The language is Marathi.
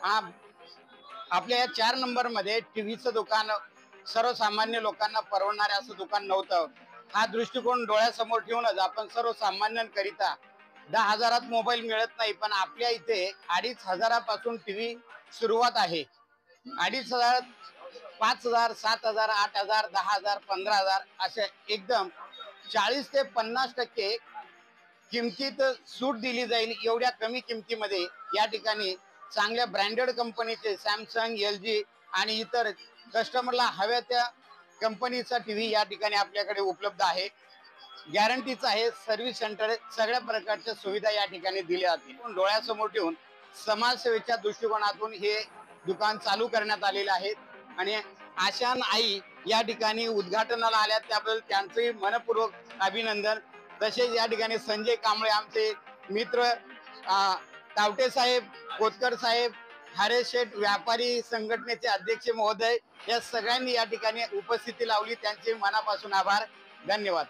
हा आपल्या या 4 नंबर मध्ये टीव्हीचं दुकान सर्वसामान्य लोकांना परवडणारे असं दुकान नव्हतं। हा दृष्टिकोन डोळ्यासमोर ठेवूनच आपण सर्वसामान्यांकरिता 10,000त मोबाईल मिळत नाही, पण आपल्या इथे 2,500 पासून टीव्ही सुरुवात आहे। 2,500, 5,000, 7,000, 8,000, 10,000, 15,000 असे एकदम 40 ते 50% किमतीत सूट दिली जाईल एवढ्या कमी किमतीमध्ये या ठिकाणी चांगल्या ब्रँडेड कंपनीचे सॅमसंग, LG आणि इतर कस्टमरला हव्या त्या कंपनीचा टीव्ही या ठिकाणी आपल्याकडे उपलब्ध आहे। गॅरंटीचा आहे, सर्व्हिस सेंटर, सगळ्या प्रकारच्या सुविधा या ठिकाणी दिल्या जातील। डोळ्यासमोर ठेवून समाजसेवेच्या दृष्टिकोनातून हे दुकान चालू करण्यात आलेलं आहे आणि आशान आई या ठिकाणी उद्घाटनाला आल्या, त्याबद्दल त्यांचे मनपूर्वक अभिनंदन। तसेच या ठिकाणी संजय कांबळे आमचे मित्र, तावटे साहेब, कोतकर साहेब, हरेश शेठ व्यापारी संघटनेचे अध्यक्ष महोदय या सगळ्यांनी या ठिकाणी उपस्थिती लावली, त्यांचे मनापासून आभार, धन्यवाद।